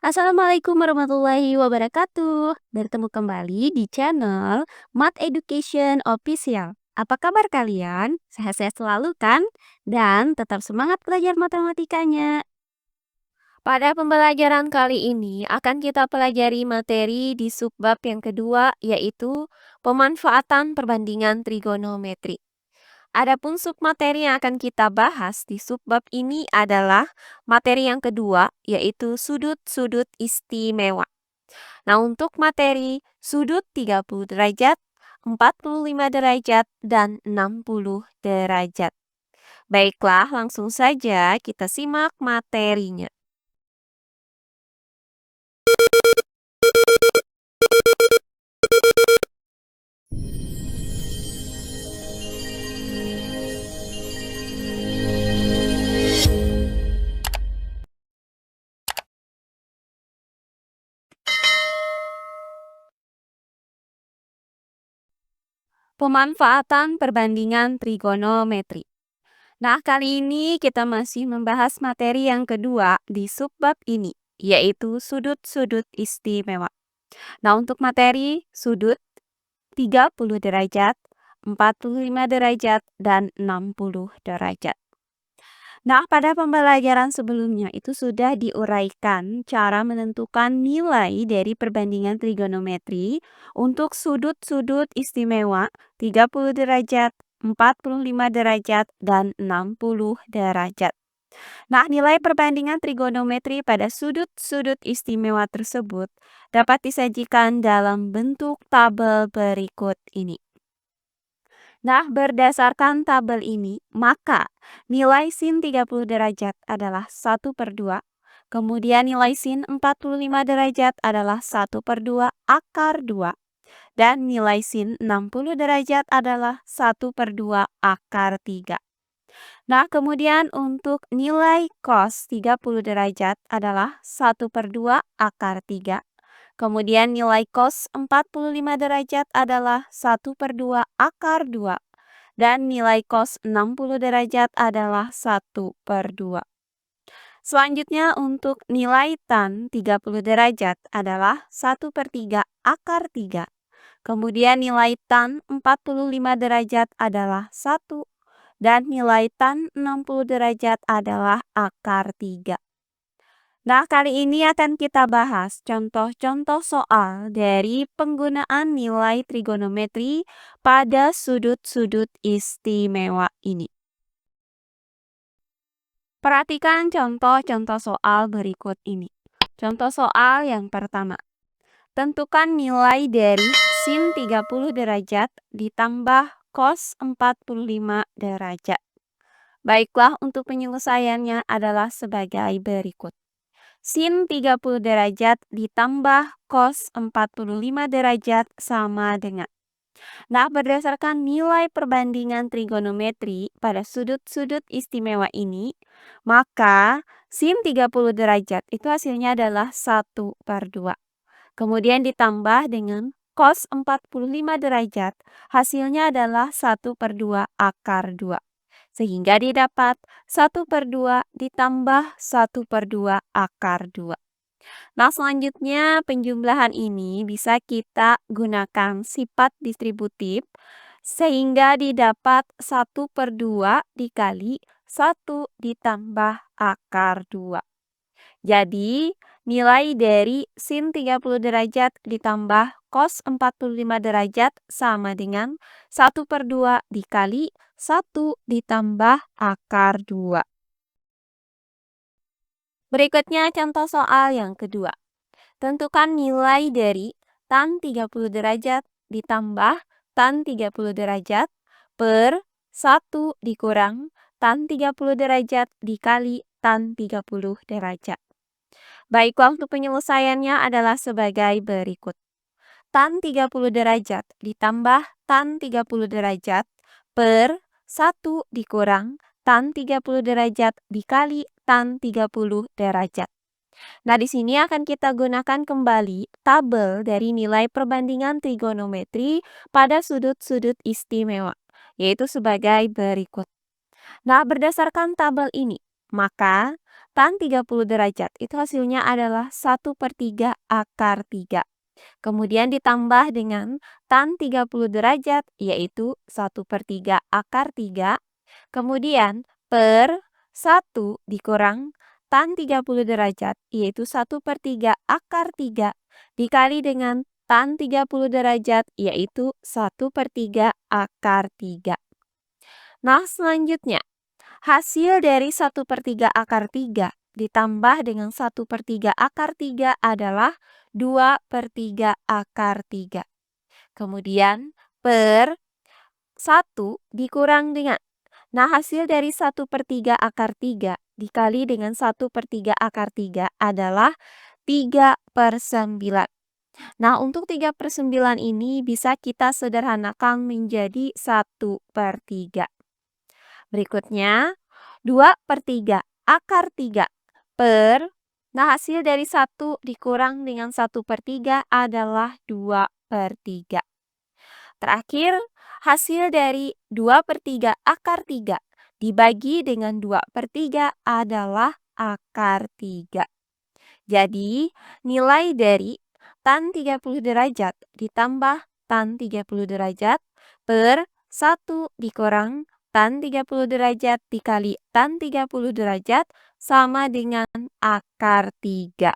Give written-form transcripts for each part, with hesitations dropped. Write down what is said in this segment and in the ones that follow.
Assalamualaikum warahmatullahi wabarakatuh. Bertemu kembali di channel Math Education Official. Apa kabar kalian? Sehat-sehat selalu kan? Dan tetap semangat belajar matematikanya. Pada pembelajaran kali ini akan kita pelajari materi di subbab yang kedua, yaitu pemanfaatan perbandingan trigonometri. Adapun submateri yang akan kita bahas di subbab ini adalah materi yang kedua, yaitu sudut-sudut istimewa. Nah, untuk materi sudut 30 derajat, 45 derajat, dan 60 derajat. Baiklah, langsung saja kita simak materinya. Pemanfaatan perbandingan trigonometri. Nah, kali ini kita masih membahas materi yang kedua di subbab ini, yaitu sudut-sudut istimewa. Nah, untuk materi sudut 30 derajat, 45 derajat, dan 60 derajat. Nah, pada pembelajaran sebelumnya itu sudah diuraikan cara menentukan nilai dari perbandingan trigonometri untuk sudut-sudut istimewa 30 derajat, 45 derajat, dan 60 derajat. Nah, nilai perbandingan trigonometri pada sudut-sudut istimewa tersebut dapat disajikan dalam bentuk tabel berikut ini. Nah, berdasarkan tabel ini, maka nilai sin 30 derajat adalah 1/2. Kemudian nilai sin 45 derajat adalah 1/2 akar 2. Dan nilai sin 60 derajat adalah 1/2 akar 3. Nah, kemudian untuk nilai cos 30 derajat adalah 1/2 akar 3. Kemudian nilai cos 45 derajat adalah 1/2 akar 2. Dan nilai cos 60 derajat adalah 1/2. Selanjutnya untuk nilai tan 30 derajat adalah 1/3 akar 3. Kemudian nilai tan 45 derajat adalah 1. Dan nilai tan 60 derajat adalah akar 3. Nah, kali ini akan kita bahas contoh-contoh soal dari penggunaan nilai trigonometri pada sudut-sudut istimewa ini. Perhatikan contoh-contoh soal berikut ini. Contoh soal yang pertama. Tentukan nilai dari sin 30 derajat ditambah cos 45 derajat. Baiklah, untuk penyelesaiannya adalah sebagai berikut. Sin 30 derajat ditambah cos 45 derajat sama dengan. Nah, berdasarkan nilai perbandingan trigonometri pada sudut-sudut istimewa ini, maka sin 30 derajat itu hasilnya adalah 1/2. Kemudian ditambah dengan cos 45 derajat, hasilnya adalah 1/2 akar 2. Sehingga didapat 1/2 ditambah 1/2 akar 2. Nah, selanjutnya penjumlahan ini bisa kita gunakan sifat distributif sehingga didapat 1/2 dikali 1 ditambah akar 2. Jadi, nilai dari sin 30 derajat ditambah cos 45 derajat sama dengan 1/2 dikali 1 ditambah akar 2. Berikutnya contoh soal yang kedua. Tentukan nilai dari tan 30 derajat ditambah tan 30 derajat per 1 dikurang tan 30 derajat dikali tan 30 derajat. Baiklah, untuk penyelesaiannya adalah sebagai berikut. Tan 30 derajat ditambah tan 30 derajat per 1 dikurang tan 30 derajat dikali tan 30 derajat. Nah, di sini akan kita gunakan kembali tabel dari nilai perbandingan trigonometri pada sudut-sudut istimewa, yaitu sebagai berikut. Nah, berdasarkan tabel ini, maka tan 30 derajat, itu hasilnya adalah 1/3 akar 3. Kemudian ditambah dengan tan 30 derajat, yaitu 1/3 akar 3. Kemudian per 1 dikurang tan 30 derajat, yaitu 1/3 akar 3 dikali dengan tan 30 derajat, yaitu 1/3 akar 3. Nah, selanjutnya, hasil dari 1/3 akar 3 ditambah dengan 1/3 akar 3 adalah 2/3 akar 3. Kemudian per 1 dikurang dengan, nah hasil dari 1/3 akar 3 dikali dengan 1/3 akar 3 adalah 3/9. Nah, untuk 3/9 ini bisa kita sederhanakan menjadi 1/3. Berikutnya, 2/3 akar 3 per, nah hasil dari 1 dikurang dengan 1/3 adalah 2/3. Terakhir, hasil dari 2/3 akar 3 dibagi dengan 2/3 adalah akar 3. Jadi, nilai dari tan 30 derajat ditambah tan 30 derajat per 1 dikurang tan 30 derajat dikali tan 30 derajat sama dengan akar 3.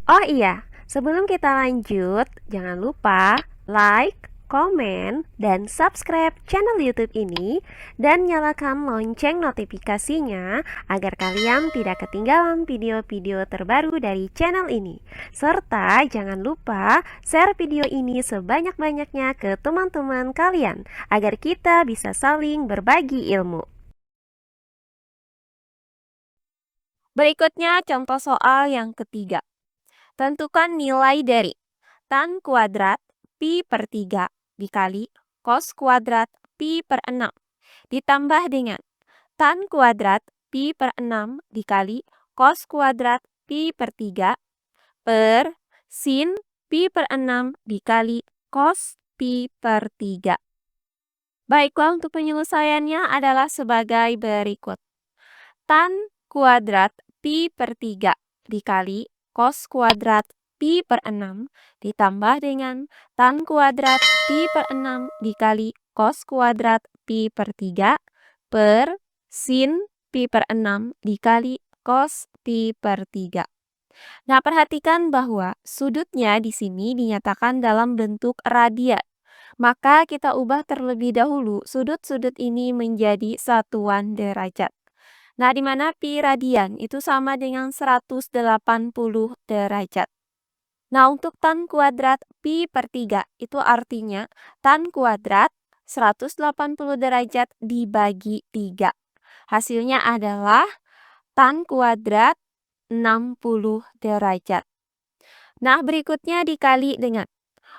Oh iya, sebelum kita lanjut, jangan lupa like, komen, dan subscribe channel YouTube ini dan nyalakan lonceng notifikasinya agar kalian tidak ketinggalan video-video terbaru dari channel ini. Serta jangan lupa share video ini sebanyak-banyaknya ke teman-teman kalian agar kita bisa saling berbagi ilmu. Berikutnya contoh soal yang ketiga. Tentukan nilai dari tan kuadrat pi per 3 dikali cos kuadrat pi per 6 ditambah dengan tan kuadrat pi per 6 dikali cos kuadrat pi per 3 per sin pi per 6 dikali cos pi per 3. Baiklah, untuk penyelesaiannya adalah sebagai berikut. Tan kuadrat pi per 3 dikali cos kuadrat pi per 6 ditambah dengan tan kuadrat pi per 6 dikali cos kuadrat pi per 3 per sin pi per 6 dikali cos pi per 3. Nah, perhatikan bahwa sudutnya di sini dinyatakan dalam bentuk radian. Maka kita ubah terlebih dahulu sudut-sudut ini menjadi satuan derajat. Nah, di mana pi radian itu sama dengan 180 derajat. Nah, untuk tan kuadrat pi per 3 itu artinya tan kuadrat 180 derajat dibagi 3. Hasilnya adalah tan kuadrat 60 derajat. Nah, berikutnya dikali dengan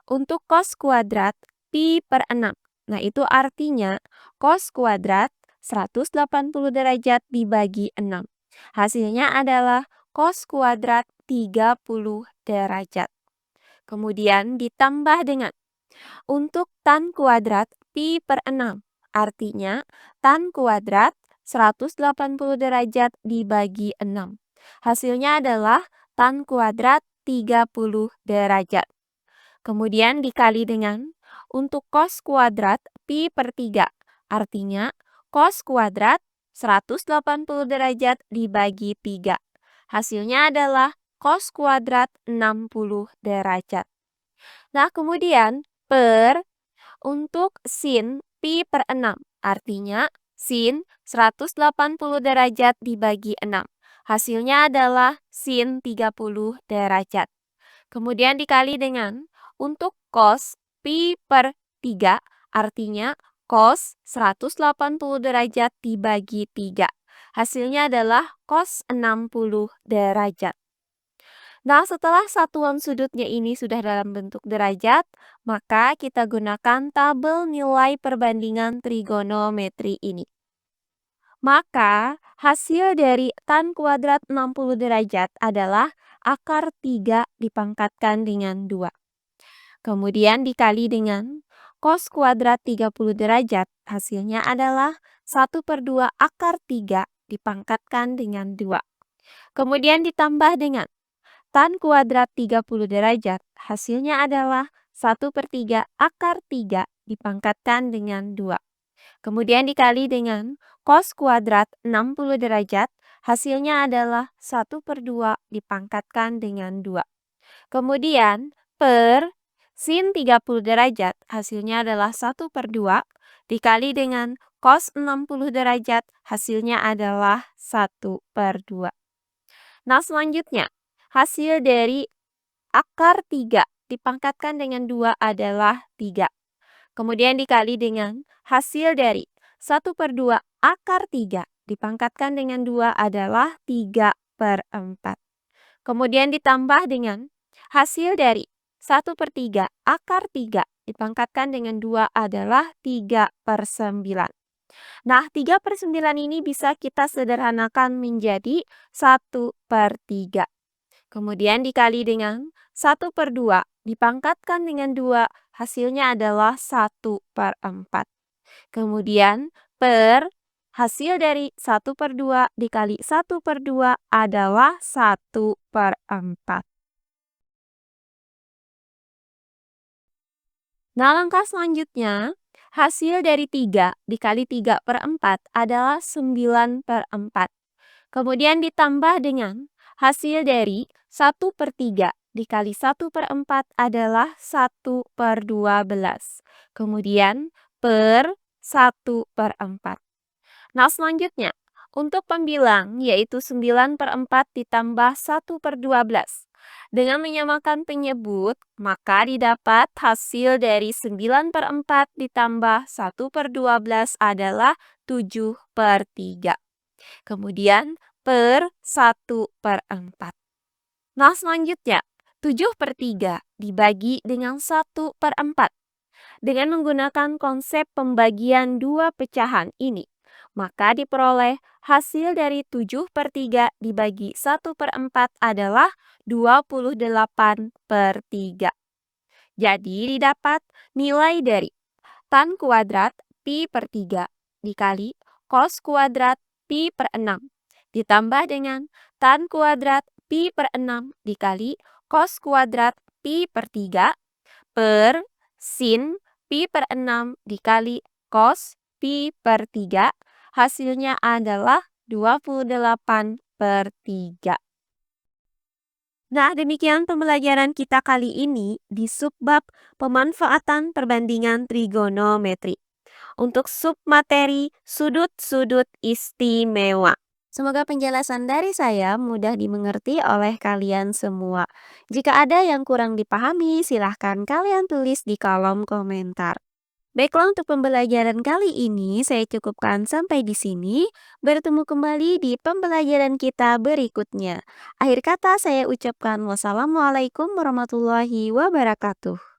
untuk cos kuadrat pi per 6. Nah, itu artinya cos kuadrat 180 derajat dibagi 6. Hasilnya adalah cos kuadrat 30 derajat. Kemudian ditambah dengan untuk tan kuadrat pi per 6. Artinya tan kuadrat 180 derajat dibagi 6. Hasilnya adalah tan kuadrat 30 derajat. Kemudian dikali dengan untuk cos kuadrat pi per 3. Artinya cos kuadrat 180 derajat dibagi 3. Hasilnya adalah cos kuadrat 60 derajat. Nah, kemudian per untuk sin pi per 6. Artinya sin 180 derajat dibagi 6. Hasilnya adalah sin 30 derajat. Kemudian dikali dengan untuk cos pi per 3. Artinya cos 180 derajat dibagi 3. Hasilnya adalah cos 60 derajat. Nah, setelah satuan sudutnya ini sudah dalam bentuk derajat, maka kita gunakan tabel nilai perbandingan trigonometri ini. Maka hasil dari tan kuadrat 60 derajat adalah akar 3 dipangkatkan dengan 2. Kemudian dikali dengan cos kuadrat 30 derajat, hasilnya adalah 1/2 akar 3 dipangkatkan dengan 2. Kemudian ditambah dengan tan kuadrat 30 derajat, hasilnya adalah 1/3 akar 3 dipangkatkan dengan 2. Kemudian dikali dengan cos kuadrat 60 derajat, hasilnya adalah 1/2 dipangkatkan dengan 2. Kemudian per sin 30 derajat, hasilnya adalah 1/2 dikali dengan cos 60 derajat, hasilnya adalah 1/2. Nah, selanjutnya, hasil dari akar 3 dipangkatkan dengan 2 adalah 3. Kemudian dikali dengan hasil dari 1/2 akar 3 dipangkatkan dengan 2 adalah 3/4. Kemudian ditambah dengan hasil dari 1/3 akar 3 dipangkatkan dengan 2 adalah 3/9. Nah, 3/9 ini bisa kita sederhanakan menjadi 1/3. Kemudian dikali dengan 1/2 dipangkatkan dengan 2, hasilnya adalah 1/4. Kemudian per hasil dari 1/2 dikali 1/2 adalah 1/4. Nah, langkah selanjutnya, hasil dari 3 dikali 3/4 adalah 9/4. Kemudian ditambah dengan hasil dari 1/3 dikali 1/4 adalah 1/12. Kemudian per 1/4. Nah, selanjutnya, untuk pembilang yaitu 9/4 ditambah 1/12. Dengan menyamakan penyebut, maka didapat hasil dari 9/4 ditambah 1/12 adalah 7/3. Kemudian per 1/4. Nah, selanjutnya, 7/3 dibagi dengan 1/4. Dengan menggunakan konsep pembagian dua pecahan ini, maka diperoleh hasil dari 7/3 dibagi 1/4 adalah 28/3. Jadi didapat nilai dari tan kuadrat pi/3 dikali cos kuadrat pi/6 ditambah dengan tan kuadrat pi/6 dikali cos kuadrat pi/3 per sin pi/6 dikali cos pi/3, hasilnya adalah 28/3. Nah, demikian pembelajaran kita kali ini di subbab pemanfaatan perbandingan trigonometri untuk submateri sudut-sudut istimewa. Semoga penjelasan dari saya mudah dimengerti oleh kalian semua. Jika ada yang kurang dipahami, silahkan kalian tulis di kolom komentar. Baiklah, untuk pembelajaran kali ini saya cukupkan sampai di sini. Bertemu kembali di pembelajaran kita berikutnya. Akhir kata saya ucapkan wassalamualaikum warahmatullahi wabarakatuh.